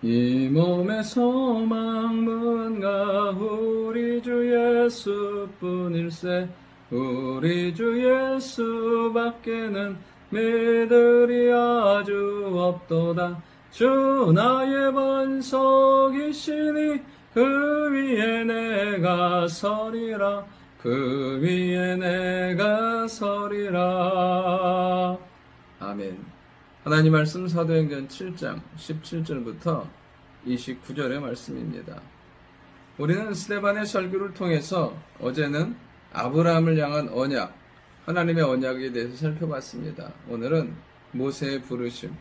이 몸의 소망문가 우리 주 예수뿐일세. 우리 주 예수밖에는 믿으리 아주 없도다. 주 나의 반석이시니 그 위에 내가 서리라. 그 위에 내가 서리라. 아멘. 하나님 말씀 사도행전 7장 17절부터 29절의 말씀입니다. 우리는 스데반의 설교를 통해서 어제는 아브라함을 향한 언약, 하나님의 언약에 대해서 살펴봤습니다. 오늘은 모세의 부르심,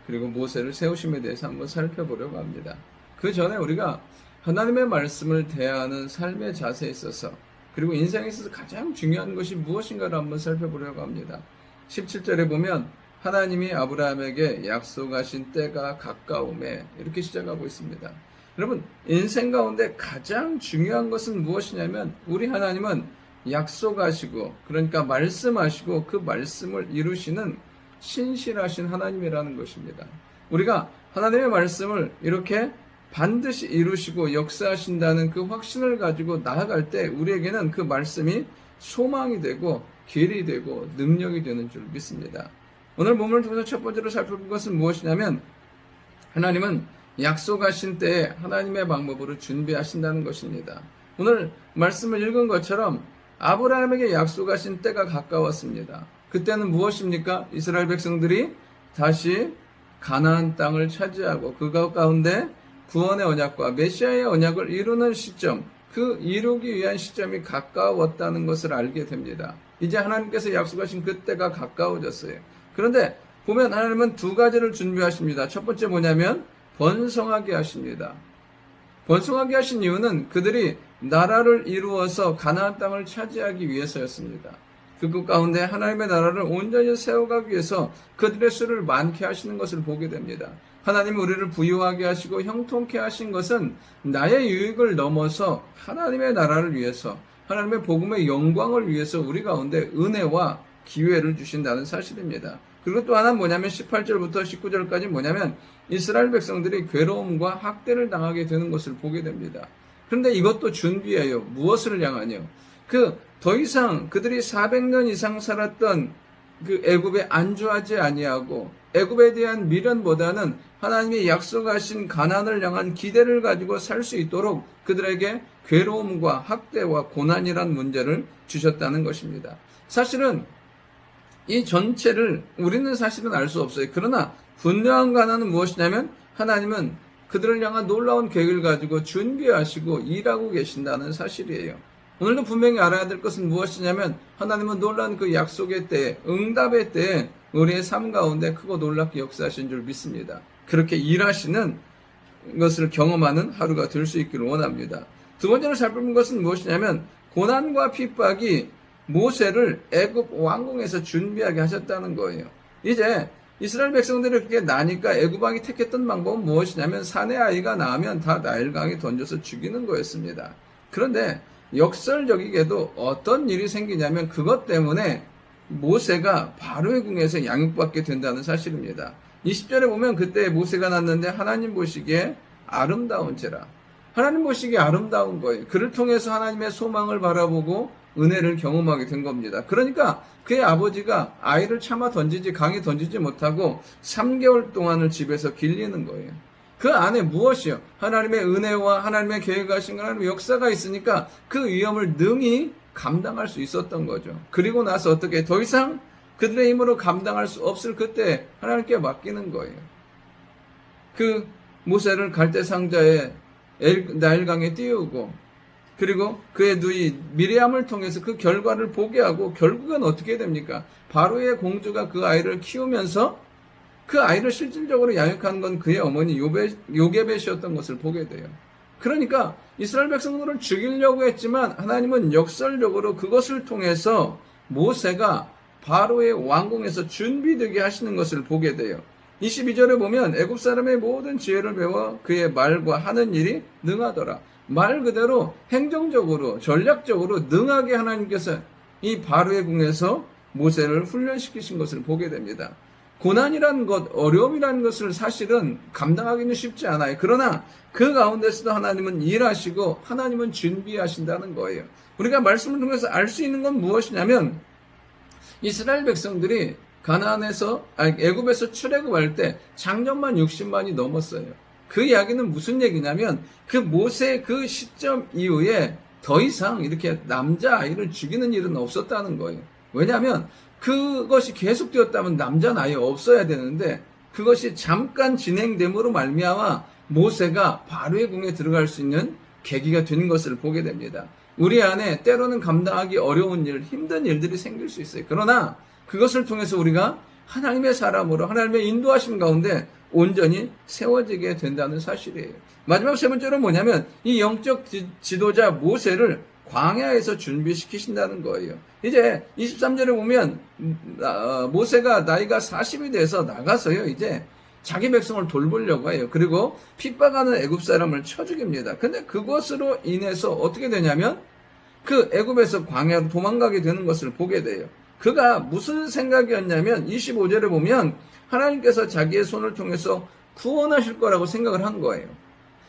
그리고 모세를 세우심에 대해서 한번 살펴보려고 합니다. 그 전에 우리가 하나님의 말씀을 대하는 삶의 자세에 있어서, 그리고 인생에 있어서 가장 중요한 것이 무엇인가를 한번 살펴보려고 합니다. 17절에 보면 하나님이 아브라함에게 약속하신 때가 가까움에, 이렇게 시작하고 있습니다. 여러분, 인생 가운데 가장 중요한 것은 무엇이냐면 우리 하나님은 약속하시고, 그러니까 말씀하시고 그 말씀을 이루시는 신실하신 하나님이라는 것입니다. 우리가 하나님의 말씀을 이렇게 반드시 이루시고 역사하신다는 그 확신을 가지고 나아갈 때 우리에게는 그 말씀이 소망이 되고 길이 되고 능력이 되는 줄 믿습니다. 오늘 본문을 통해서 첫 번째로 살펴볼 것은 무엇이냐면 하나님은 약속하신 때에 하나님의 방법으로 준비하신다는 것입니다. 오늘 말씀을 읽은 것처럼 아브라함에게 약속하신 때가 가까웠습니다. 그때는 무엇입니까? 이스라엘 백성들이 다시 가나안 땅을 차지하고 그 가운데 구원의 언약과 메시아의 언약을 이루는 시점, 그 이루기 위한 시점이 가까웠다는 것을 알게 됩니다. 이제 하나님께서 약속하신 그때가 가까워졌어요. 그런데 보면 하나님은 두 가지를 준비하십니다. 첫 번째 뭐냐면 번성하게 하십니다. 번성하게 하신 이유는 그들이 나라를 이루어서 가나안 땅을 차지하기 위해서였습니다. 그 가운데 하나님의 나라를 온전히 세워가기 위해서 그들의 수를 많게 하시는 것을 보게 됩니다. 하나님이 우리를 부유하게 하시고 형통케 하신 것은 나의 유익을 넘어서 하나님의 나라를 위해서, 하나님의 복음의 영광을 위해서 우리 가운데 은혜와 기회를 주신다는 사실입니다. 그리고 또 하나는 뭐냐면 18절부터 19절까지 뭐냐면 이스라엘 백성들이 괴로움과 학대를 당하게 되는 것을 보게 됩니다. 그런데 이것도 준비예요. 무엇을 향하냐? 더 이상 그들이 400년 이상 살았던 그 애굽에 안주하지 아니하고 애굽에 대한 미련보다는 하나님이 약속하신 가나안을 향한 기대를 가지고 살 수 있도록 그들에게 괴로움과 학대와 고난이란 문제를 주셨다는 것입니다. 사실은 이 전체를 우리는 사실은 알 수 없어요. 그러나 분명한 가나안은 무엇이냐면 하나님은 그들을 향한 놀라운 계획을 가지고 준비하시고 일하고 계신다는 사실이에요. 오늘도 분명히 알아야 될 것은 무엇이냐면 하나님은 놀라운 그 약속의 때에, 응답의 때에 우리의 삶 가운데 크고 놀랍게 역사하신 줄 믿습니다. 그렇게 일하시는 것을 경험하는 하루가 될 수 있기를 원합니다. 두 번째로 살펴본 것은 무엇이냐면 고난과 핍박이 모세를 애굽 왕궁에서 준비하게 하셨다는 거예요. 이제 이스라엘 백성들이 그렇게 나니까 애굽 왕이 택했던 방법은 무엇이냐면 사내 아이가 낳으면 다 나일강에 던져서 죽이는 거였습니다. 그런데 역설적이게도 어떤 일이 생기냐면 그것 때문에 모세가 바로의 궁에서 양육받게 된다는 사실입니다. 20절에 보면 그때 모세가 낳았는데 하나님 보시기에 아름다운 채라. 하나님 보시기에 아름다운 거예요. 그를 통해서 하나님의 소망을 바라보고 은혜를 경험하게 된 겁니다. 그러니까 그의 아버지가 아이를 차마 강에 던지지 못하고 3개월 동안을 집에서 길리는 거예요. 그 안에 무엇이요? 하나님의 은혜와 하나님의 계획하신 하나님의 역사가 있으니까 그 위험을 능히 감당할 수 있었던 거죠. 그리고 나서 어떻게 더 이상 그들의 힘으로 감당할 수 없을 그때 하나님께 맡기는 거예요. 그 모세를 갈대 상자에 나일강에 띄우고 그리고 그의 누이 미리암을 통해서 그 결과를 보게 하고 결국은 어떻게 됩니까? 바로의 공주가 그 아이를 키우면서 그 아이를 실질적으로 양육한 건 그의 어머니 요게벳이었던 것을 보게 돼요. 그러니까 이스라엘 백성들을 죽이려고 했지만 하나님은 역설적으로 그것을 통해서 모세가 바로의 왕궁에서 준비되게 하시는 것을 보게 돼요. 22절에 보면 애굽 사람의 모든 지혜를 배워 그의 말과 하는 일이 능하더라. 말 그대로 행정적으로 전략적으로 능하게 하나님께서 이 바로의 궁에서 모세를 훈련시키신 것을 보게 됩니다. 고난이라는 것, 어려움이라는 것을 사실은 감당하기는 쉽지 않아요. 그러나 그 가운데서도 하나님은 일하시고 하나님은 준비하신다는 거예요. 우리가 말씀을 통해서 알 수 있는 건 무엇이냐면 이스라엘 백성들이 애굽에서 출애굽할 때 장년만 60만이 넘었어요. 그 이야기는 무슨 얘기냐면 그 모세 그 시점 이후에 더 이상 이렇게 남자아이를 죽이는 일은 없었다는 거예요. 왜냐하면 그것이 계속되었다면 남자는 아예 없어야 되는데 그것이 잠깐 진행됨으로 말미암아 모세가 바로의 궁에 들어갈 수 있는 계기가 되는 것을 보게 됩니다. 우리 안에 때로는 감당하기 어려운 일, 힘든 일들이 생길 수 있어요. 그러나 그것을 통해서 우리가 하나님의 사람으로 하나님의 인도하심 가운데 온전히 세워지게 된다는 사실이에요. 마지막 세 번째로 뭐냐면 이 영적 지도자 모세를 광야에서 준비시키신다는 거예요. 이제 23절에 보면 모세가 나이가 40이 돼서 나가서요. 이제 자기 백성을 돌보려고 해요. 그리고 핍박하는 애굽 사람을 쳐 죽입니다. 근데 그것으로 인해서 어떻게 되냐면 그 애굽에서 광야로 도망가게 되는 것을 보게 돼요. 그가 무슨 생각이었냐면 25절에 보면 하나님께서 자기의 손을 통해서 구원하실 거라고 생각을 한 거예요.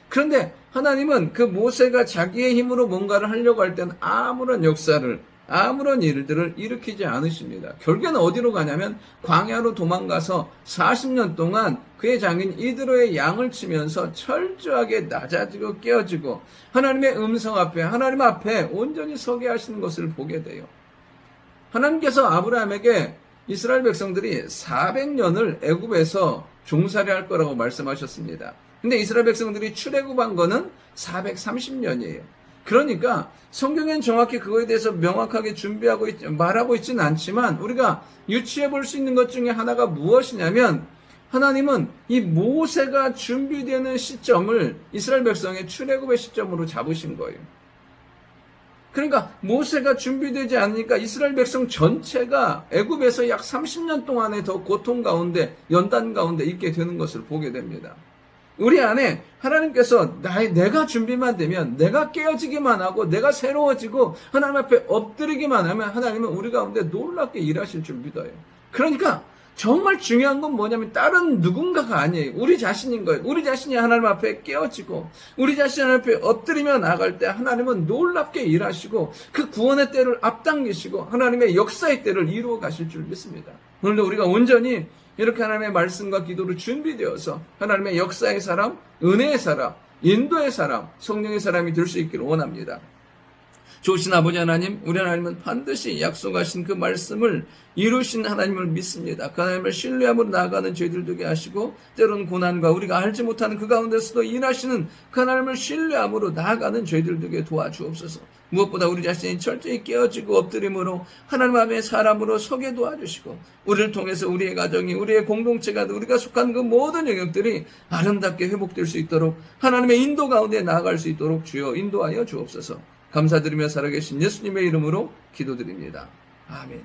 그런데 하나님은 그 모세가 자기의 힘으로 뭔가를 하려고 할 때는 아무런 역사를, 아무런 일들을 일으키지 않으십니다. 결국에는 어디로 가냐면 광야로 도망가서 40년 동안 그의 장인 이드로의 양을 치면서 철저하게 낮아지고 깨어지고 하나님의 음성 앞에, 하나님 앞에 온전히 서게 하시는 것을 보게 돼요. 하나님께서 아브라함에게 이스라엘 백성들이 400년을 애굽에서 종살이 할 거라고 말씀하셨습니다. 근데 이스라엘 백성들이 출애굽한 거는 430년이에요. 그러니까 성경엔 정확히 그거에 대해서 명확하게 말하고 있지는 않지만 우리가 유추해 볼 수 있는 것 중에 하나가 무엇이냐면 하나님은 이 모세가 준비되는 시점을 이스라엘 백성의 출애굽의 시점으로 잡으신 거예요. 그러니까 모세가 준비되지 않으니까 이스라엘 백성 전체가 애굽에서 약 30년 동안의 더 고통 가운데, 연단 가운데 있게 되는 것을 보게 됩니다. 우리 안에 하나님께서 내가 준비만 되면, 내가 깨어지기만 하고, 내가 새로워지고 하나님 앞에 엎드리기만 하면 하나님은 우리 가운데 놀랍게 일하실 줄 믿어요. 그러니까 정말 중요한 건 뭐냐면 다른 누군가가 아니에요. 우리 자신인 거예요. 우리 자신이 하나님 앞에 깨어지고 우리 자신 하나님 앞에 엎드리며 나아갈 때 하나님은 놀랍게 일하시고 그 구원의 때를 앞당기시고 하나님의 역사의 때를 이루어 가실 줄 믿습니다. 오늘도 우리가 온전히 이렇게 하나님의 말씀과 기도로 준비되어서 하나님의 역사의 사람, 은혜의 사람, 인도의 사람, 성령의 사람이 될 수 있기를 원합니다. 좋으신 아버지 하나님, 우리 하나님은 반드시 약속하신 그 말씀을 이루신 하나님을 믿습니다. 그 하나님을 신뢰함으로 나아가는 저희들 되게 하시고 때로는 고난과 우리가 알지 못하는 그 가운데서도 일하시는 그 하나님을 신뢰함으로 나아가는 저희들 되게 도와주옵소서. 무엇보다 우리 자신이 철저히 깨어지고 엎드림으로 하나님 앞에 사람으로 서게 도와주시고 우리를 통해서 우리의 가정이, 우리의 공동체가, 우리가 속한 그 모든 영역들이 아름답게 회복될 수 있도록 하나님의 인도 가운데 나아갈 수 있도록 주여 인도하여 주옵소서. 감사드리며 살아계신 예수님의 이름으로 기도드립니다. 아멘.